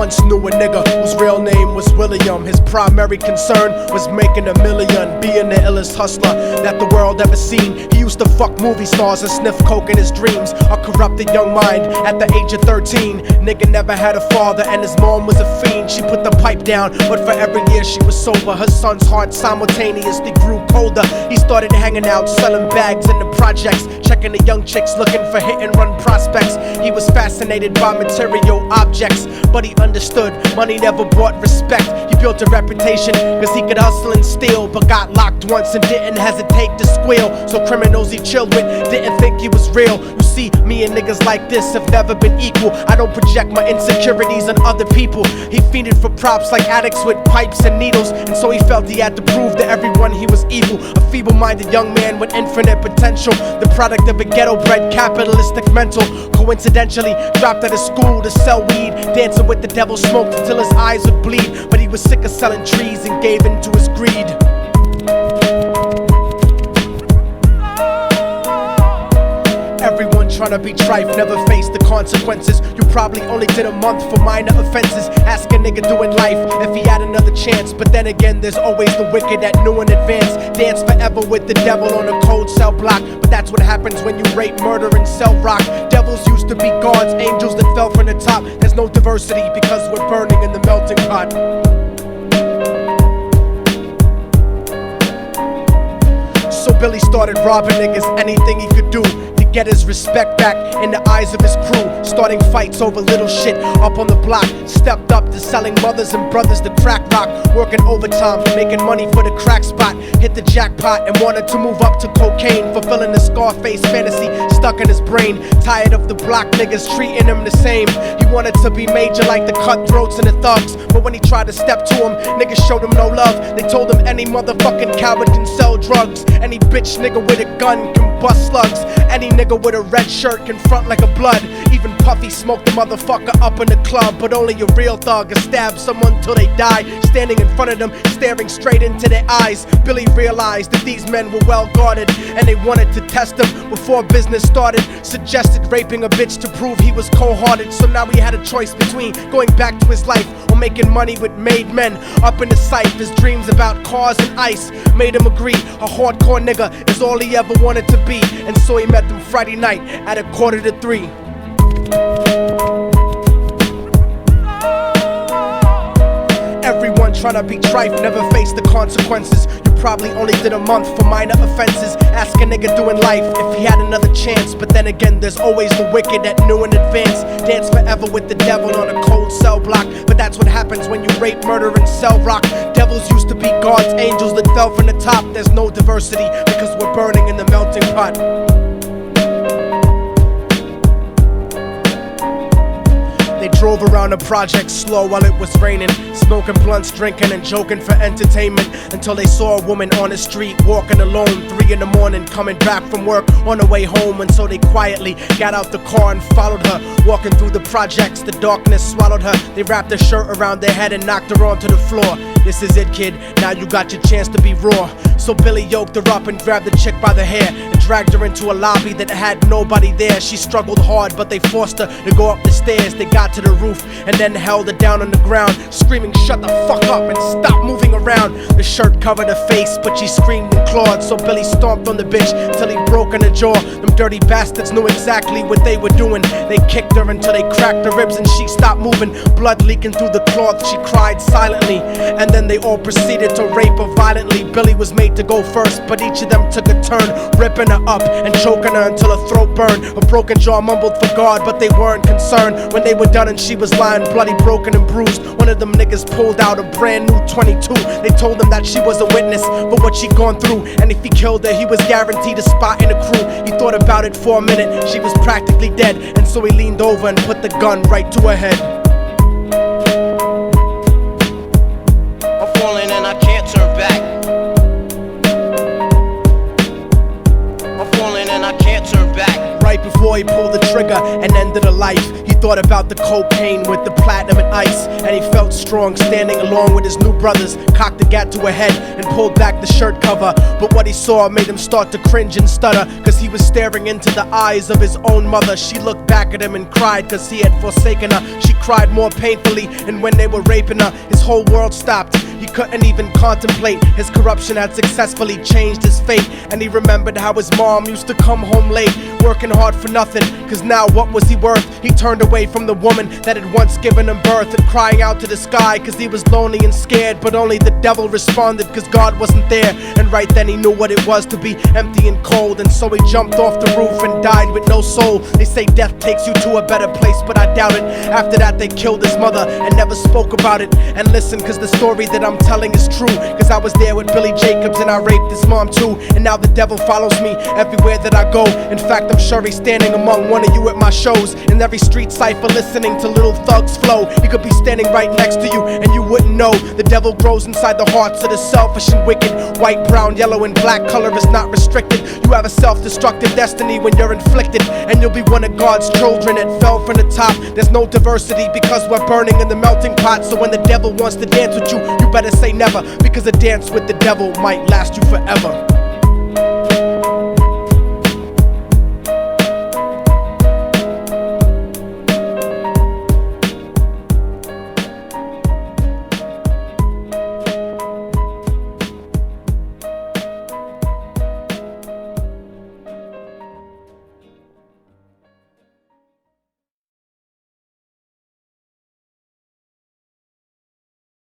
once knew a nigga whose real name was William. His primary concern was making $1 million, being the illest hustler that the world ever seen. He used to fuck movie stars and sniff coke in his dreams. A corrupted young mind at the age of 13. Nigga never had a father and his mom was a fiend. She put the pipe down, but for every year she was sober, her son's heart simultaneously grew colder. He started hanging out, selling bags in the projects, checking the young chicks looking for hit and run prospects. He was fascinated by material objects, but he understood money never brought respect. He built a reputation cause he could hustle and steal, but got locked once and didn't hesitate to squeal. So criminals he chilled with didn't think he was real. You see, me and niggas like this have never been equal. I don't project my insecurities on other people. He fiended for props like addicts with pipes and needles, and so he felt he had to prove to everyone he was evil. A feeble-minded young man with infinite potential, the product of a ghetto-bred capitalistic mental. Coincidentally, dropped out of school to sell weed, dancing with the devil, smoked until his eyes would bleed. But he was sick of selling trees and gave in to his greed. Everyone tryna be trife, never face the consequences. You probably only did a month for minor offenses. Ask a nigga doing life if he had another chance. But then again, there's always the wicked that knew in advance. Dance forever with the devil on a cold cell block. But that's what happens when you rape, murder, and sell rock. Devils used to be gods, angels that fell from the top. There's no diversity because we're burning in the melting pot. So Billy started robbing niggas, anything he could do to get his respect back in the eyes of his crew. Starting fights over little shit up on the block. Stepped up to selling mothers and brothers to crack rock. Working overtime, making money for the crack spot. Hit the jackpot and wanted to move up to cocaine, fulfilling the Scarface fantasy stuck in his brain. Tired of the block niggas treating him the same. He wanted to be major like the cutthroats and the thugs. But when he tried to step to him, niggas showed him no love. They told him any motherfucking coward can sell drugs. Any bitch nigga with a gun can bust slugs. Any nigga with a red shirt can front like a blood. Even Puffy smoked the motherfucker up in the club. But only a real thug can stab someone till they die. Standing in front of them, staring straight into their eyes, Billy realized that these men were well guarded, and they wanted to test him before business started. Suggested raping a bitch to prove he was cold-hearted. So now he had a choice between going back to his life or making money with made men. Up in the sight, his dreams about cars and ice made him agree a hardcore nigga is all he ever wanted to be. And so he met them Friday night at 2:45. Everyone tryna be trife, never face the consequences. You probably only did a month for minor offenses. Ask a nigga doing life if he had another chance. But then again, there's always the wicked that knew in advance. Dance forever with the devil on a cold cell block. But that's what happens when you rape, murder, and sell rock. Devils used to be gods, angels that fell from the top. There's no diversity because we're burning in the melting pot. They drove around the project slow while it was raining, smoking blunts, drinking and joking for entertainment, until they saw a woman on the street walking alone, 3 in the morning, coming back from work on her way home. And so they quietly got out the car and followed her. Walking through the projects, the darkness swallowed her. They wrapped her shirt around their head and knocked her onto the floor. This is it, kid, now you got your chance to be raw. So Billy yoked her up and grabbed the chick by the hair and dragged her into a lobby that had nobody there. She struggled hard, but they forced her to go up the stairs. They got to the roof and then held her down on the ground, screaming, "Shut the fuck up and stop moving around." The shirt covered her face, but she screamed and clawed. So Billy stomped on the bitch till he broke in her jaw. Them dirty bastards knew exactly what they were doing. They kicked her until they cracked her ribs and she stopped moving. Blood leaking through the cloth, she cried silently. And then they all proceeded to rape her violently. Billy was made to go first, but each of them took a turn, ripping her up and choking her until her throat burned. Her broken jaw mumbled for God, but they weren't concerned. When they were done and she was lying bloody, broken and bruised, one of them niggas pulled out a brand new 22. They told him that she was a witness for what she'd gone through, and if he killed her, he was guaranteed a spot in the crew. He thought about it for a minute, she was practically dead, and so he leaned over and put the gun right to her head. I'm falling and I can't turn back. I'm falling and I can't turn back. Right before he pulled the trigger and ended her life, he thought about the cocaine with the platinum and ice, and he felt strong standing along with his new brothers. Cocked the gat to her head and pulled back the shirt cover, but what he saw made him start to cringe and stutter, cause he was staring into the eyes of his own mother. She looked back at him and cried cause he had forsaken her. She cried more painfully, and when they were raping her, his whole world stopped. He couldn't even contemplate. His corruption had successfully changed his fate. And he remembered how his mom used to come home late, working hard for nothing, cause now what was he worth? He turned away from the woman that had once given him birth, and crying out to the sky cause he was lonely and scared. But only the devil responded cause God wasn't there. And right then he knew what it was to be empty and cold, and so he jumped off the roof and died with no soul. They say death takes you to a better place, but I doubt it. After that they killed his mother and never spoke about it. And listen, cause the story that I'm telling is true, cause I was there with Billy Jacobs and I raped his mom too. And now the devil follows me everywhere that I go. In fact, I'm sure he's standing among one of you at my shows, in every street cipher listening to Little Thug's flow. He could be standing right next to you and you wouldn't know. The devil grows inside the hearts of the selfish and wicked. White, brown, yellow and black color is not restricted. You have a self-destructive destiny when you're inflicted, and you'll be one of God's children that fell from the top. There's no diversity because we're burning in the melting pot. So when the devil wants to dance with you, you better say never, because a dance with the devil might last you forever.